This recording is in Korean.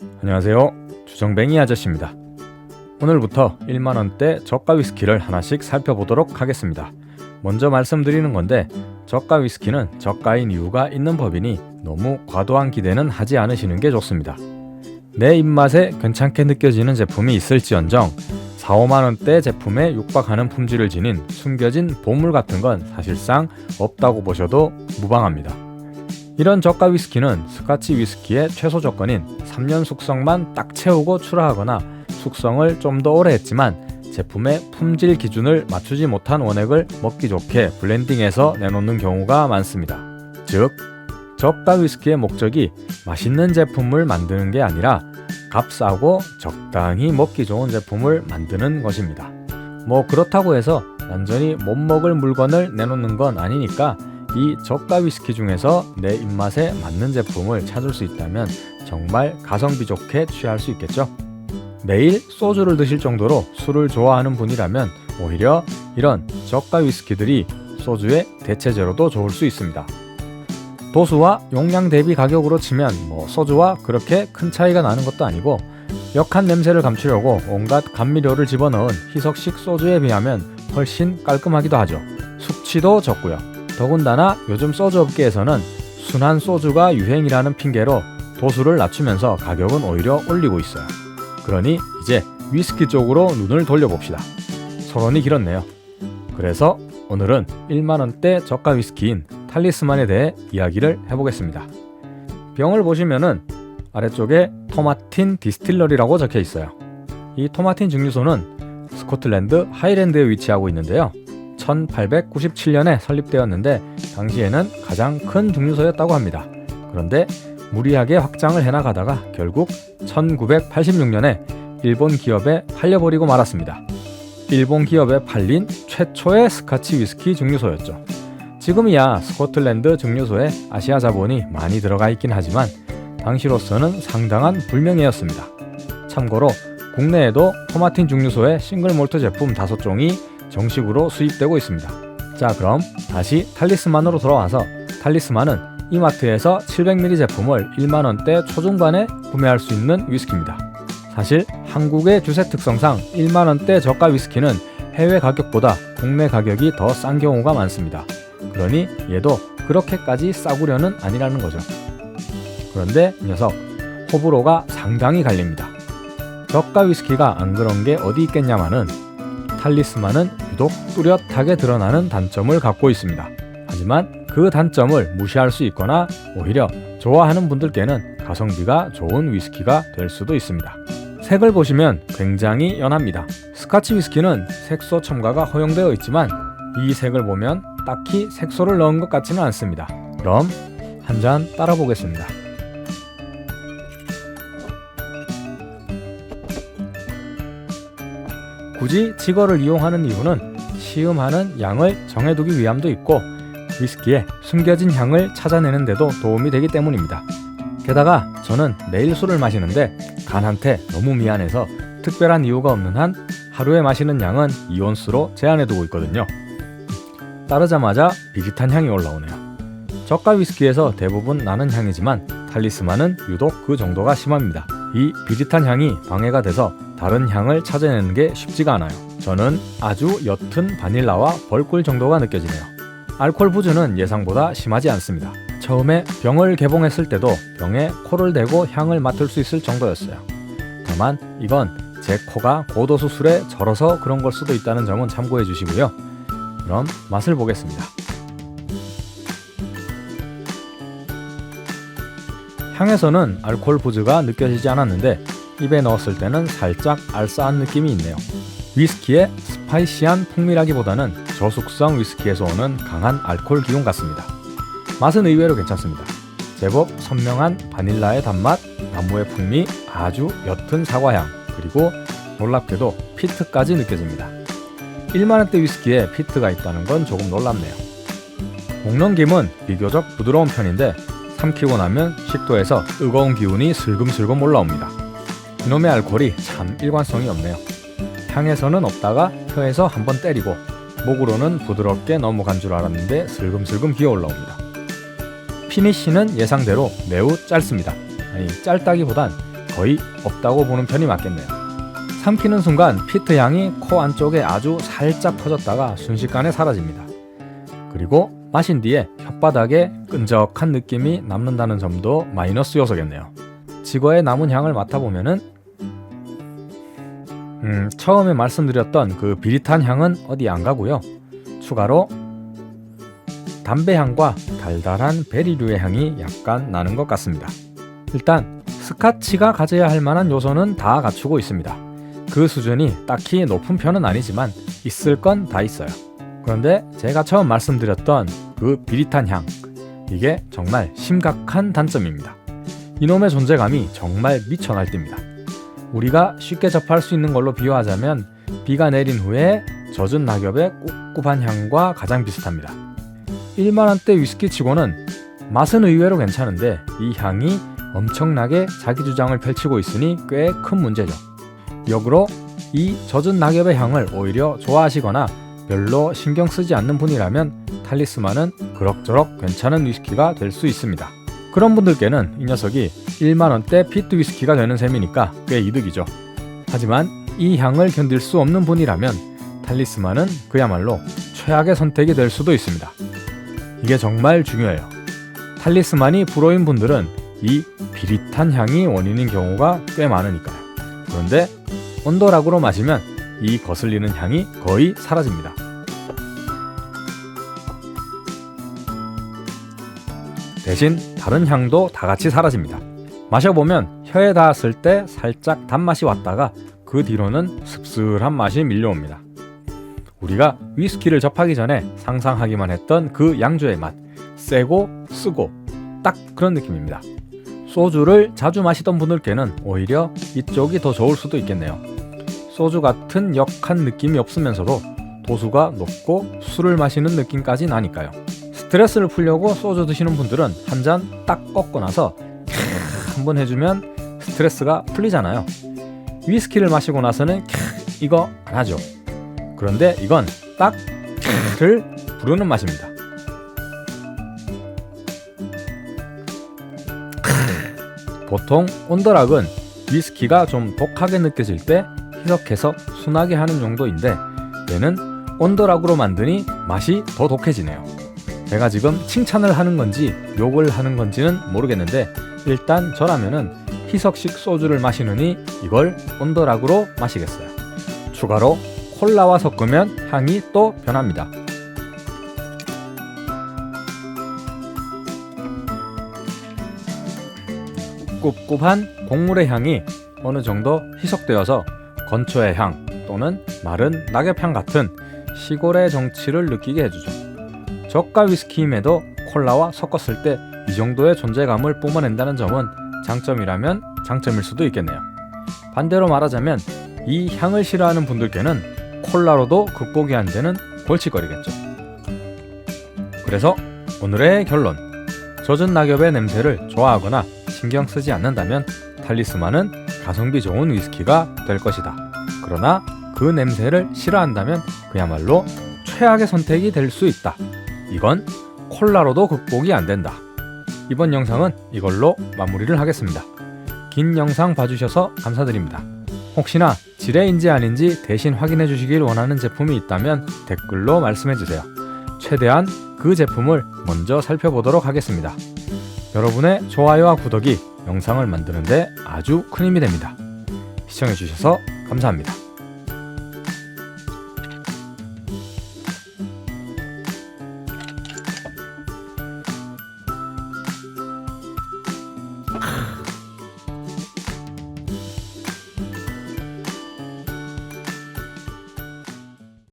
안녕하세요. 주정뱅이 아저씨입니다. 오늘부터 1만원대 저가 위스키를 하나씩 살펴보도록 하겠습니다. 먼저 말씀드리는 건데 저가 위스키는 저가인 이유가 있는 법이니 너무 과도한 기대는 하지 않으시는 게 좋습니다. 내 입맛에 괜찮게 느껴지는 제품이 있을지언정 4, 5만원대 제품에 육박하는 품질을 지닌 숨겨진 보물 같은 건 사실상 없다고 보셔도 무방합니다. 이런 저가 위스키는 스카치 위스키의 최소 조건인 3년 숙성만 딱 채우고 출하하거나 숙성을 좀 더 오래 했지만 제품의 품질 기준을 맞추지 못한 원액을 먹기 좋게 블렌딩해서 내놓는 경우가 많습니다. 즉, 저가 위스키의 목적이 맛있는 제품을 만드는 게 아니라 값싸고 적당히 먹기 좋은 제품을 만드는 것입니다. 뭐 그렇다고 해서 완전히 못 먹을 물건을 내놓는 건 아니니까 이 저가 위스키 중에서 내 입맛에 맞는 제품을 찾을 수 있다면 정말 가성비 좋게 취할 수 있겠죠. 매일 소주를 드실 정도로 술을 좋아하는 분이라면 오히려 이런 저가 위스키들이 소주의 대체제로도 좋을 수 있습니다. 도수와 용량 대비 가격으로 치면 소주와 그렇게 큰 차이가 나는 것도 아니고 역한 냄새를 감추려고 온갖 감미료를 집어넣은 희석식 소주에 비하면 훨씬 깔끔하기도 하죠. 숙취도 적고요. 더군다나 요즘 소주 업계에서는 순한 소주가 유행이라는 핑계로 도수를 낮추면서 가격은 오히려 올리고 있어요. 그러니 이제 위스키 쪽으로 눈을 돌려봅시다. 서론이 길었네요. 그래서 오늘은 1만원대 저가 위스키인 탈리스만에 대해 이야기를 해보겠습니다. 병을 보시면은 아래쪽에 토마틴 디스틸러리라고 적혀 있어요. 이 토마틴 증류소는 스코틀랜드 하이랜드에 위치하고 있는데요. 1897년에 설립되었는데 당시에는 가장 큰 증류소였다고 합니다. 그런데 무리하게 확장을 해나가다가 결국 1986년에 일본 기업에 팔려버리고 말았습니다. 일본 기업에 팔린 최초의 스카치 위스키 증류소였죠. 지금이야 스코틀랜드 증류소에 아시아 자본이 많이 들어가 있긴 하지만 당시로서는 상당한 불명예였습니다. 참고로 국내에도 토마틴 증류소의 싱글 몰트 제품 5종이 정식으로 수입되고 있습니다. 자, 그럼 다시 탈리스만으로 돌아와서 탈리스만은 이마트에서 700ml 제품을 1만원대 초중반에 구매할 수 있는 위스키입니다. 사실 한국의 주세 특성상 1만원대 저가 위스키는 해외 가격보다 국내 가격이 더 싼 경우가 많습니다. 그러니 얘도 그렇게까지 싸구려는 아니라는 거죠. 그런데 이 녀석 호불호가 상당히 갈립니다. 저가 위스키가 안 그런 게 어디 있겠냐마는 탈리스만은 유독 뚜렷하게 드러나는 단점을 갖고 있습니다. 하지만 그 단점을 무시할 수 있거나 오히려 좋아하는 분들께는 가성비가 좋은 위스키가 될 수도 있습니다. 색을 보시면 굉장히 연합니다. 스카치 위스키는 색소 첨가가 허용되어 있지만 이 색을 보면 딱히 색소를 넣은 것 같지는 않습니다. 그럼 한 잔 따라 보겠습니다. 굳이 지거를 이용하는 이유는 시음하는 양을 정해두기 위함도 있고 위스키의 숨겨진 향을 찾아내는 데도 도움이 되기 때문입니다. 게다가 저는 매일 술을 마시는데 간한테 너무 미안해서 특별한 이유가 없는 한 하루에 마시는 양은 2온수로 제한해두고 있거든요. 따르자마자 비릿한 향이 올라오네요. 저가 위스키에서 대부분 나는 향이지만 탈리스만은 유독 그 정도가 심합니다. 이 비릿한 향이 방해가 돼서 다른 향을 찾아내는 게 쉽지가 않아요. 저는 아주 옅은 바닐라와 벌꿀 정도가 느껴지네요. 알코올 부주는 예상보다 심하지 않습니다. 처음에 병을 개봉했을 때도 병에 코를 대고 향을 맡을 수 있을 정도였어요. 다만 이건 제 코가 고도수 술에 절어서 그런 걸 수도 있다는 점은 참고해 주시고요. 그럼 맛을 보겠습니다. 향에서는 알코올 부주가 느껴지지 않았는데 입에 넣었을 때는 살짝 알싸한 느낌이 있네요. 위스키의 스파이시한 풍미라기보다는 저숙성 위스키에서 오는 강한 알코올 기운 같습니다. 맛은 의외로 괜찮습니다. 제법 선명한 바닐라의 단맛, 나무의 풍미, 아주 옅은 사과향, 그리고 놀랍게도 피트까지 느껴집니다. 1만원대 위스키에 피트가 있다는 건 조금 놀랍네요. 목넘 김은 비교적 부드러운 편인데 삼키고 나면 식도에서 뜨거운 기운이 슬금슬금 올라옵니다. 이놈의 알코올이 참 일관성이 없네요. 향에서는 없다가 혀에서 한번 때리고 목으로는 부드럽게 넘어간 줄 알았는데 슬금슬금 기어 올라옵니다. 피니쉬는 예상대로 매우 짧습니다. 아니 짧다기보단 거의 없다고 보는 편이 맞겠네요. 삼키는 순간 피트 향이 코 안쪽에 아주 살짝 퍼졌다가 순식간에 사라집니다. 그리고 마신 뒤에 혓바닥에 끈적한 느낌이 남는다는 점도 마이너스 요소겠네요. 지거의 남은 향을 맡아보면은 처음에 말씀드렸던 그 비릿한 향은 어디 안 가고요. 추가로 담배 향과 달달한 베리류의 향이 약간 나는 것 같습니다. 일단 스카치가 가져야 할 만한 요소는 다 갖추고 있습니다. 그 수준이 딱히 높은 편은 아니지만 있을 건 다 있어요. 그런데 제가 처음 말씀드렸던 그 비릿한 향, 이게 정말 심각한 단점입니다. 이놈의 존재감이 정말 미쳐 날뛰입니다. 우리가 쉽게 접할 수 있는 걸로 비유하자면 비가 내린 후에 젖은 낙엽의 꿉꿉한 향과 가장 비슷합니다. 1만원대 위스키 치고는 맛은 의외로 괜찮은데 이 향이 엄청나게 자기 주장을 펼치고 있으니 꽤 큰 문제죠. 역으로 이 젖은 낙엽의 향을 오히려 좋아하시거나 별로 신경 쓰지 않는 분이라면 탈리스만은 그럭저럭 괜찮은 위스키가 될 수 있습니다. 그런 분들께는 이 녀석이 1만원대 피트 위스키가 되는 셈이니까 꽤 이득이죠. 하지만 이 향을 견딜 수 없는 분이라면 탈리스만은 그야말로 최악의 선택이 될 수도 있습니다. 이게 정말 중요해요. 탈리스만이 불호인 분들은 이 비릿한 향이 원인인 경우가 꽤 많으니까요. 그런데 온도락으로 마시면 이 거슬리는 향이 거의 사라집니다. 대신 다른 향도 다 같이 사라집니다. 마셔보면 혀에 닿았을 때 살짝 단맛이 왔다가 그 뒤로는 씁쓸한 맛이 밀려옵니다. 우리가 위스키를 접하기 전에 상상하기만 했던 그 양주의 맛, 세고 쓰고 딱 그런 느낌입니다. 소주를 자주 마시던 분들께는 오히려 이쪽이 더 좋을 수도 있겠네요. 소주 같은 역한 느낌이 없으면서도 도수가 높고 술을 마시는 느낌까지 나니까요. 스트레스를 풀려고 소주 드시는 분들은 한 잔 딱 꺾고 나서 한번 해주면 스트레스가 풀리잖아요. 위스키를 마시고 나서는 이거 안 하죠. 그런데 이건 딱를 부르는 맛입니다. 보통 온더락은 위스키가 좀 독하게 느껴질 때 희석해서 순하게 하는 용도인데 얘는 온더락으로 만드니 맛이 더 독해지네요. 제가 지금 칭찬을 하는 건지 욕을 하는 건지는 모르겠는데 일단 저라면은 희석식 소주를 마시느니 이걸 온더락으로 마시겠어요. 추가로 콜라와 섞으면 향이 또 변합니다. 꿉꿉한 곡물의 향이 어느 정도 희석되어서 건초의 향 또는 마른 낙엽향 같은 시골의 정취를 느끼게 해주죠. 저가 위스키임에도 콜라와 섞었을 때 이 정도의 존재감을 뿜어낸다는 점은 장점이라면 장점일 수도 있겠네요. 반대로 말하자면 이 향을 싫어하는 분들께는 콜라로도 극복이 안 되는 골칫거리겠죠. 그래서 오늘의 결론, 젖은 낙엽의 냄새를 좋아하거나 신경 쓰지 않는다면 탈리스만은 가성비 좋은 위스키가 될 것이다. 그러나 그 냄새를 싫어한다면 그야말로 최악의 선택이 될 수 있다. 이건 콜라로도 극복이 안 된다. 이번 영상은 이걸로 마무리를 하겠습니다. 긴 영상 봐주셔서 감사드립니다. 혹시나 지뢰인지 아닌지 대신 확인해 주시길 원하는 제품이 있다면 댓글로 말씀해 주세요. 최대한 그 제품을 먼저 살펴보도록 하겠습니다. 여러분의 좋아요와 구독이 영상을 만드는데 아주 큰 힘이 됩니다. 시청해 주셔서 감사합니다.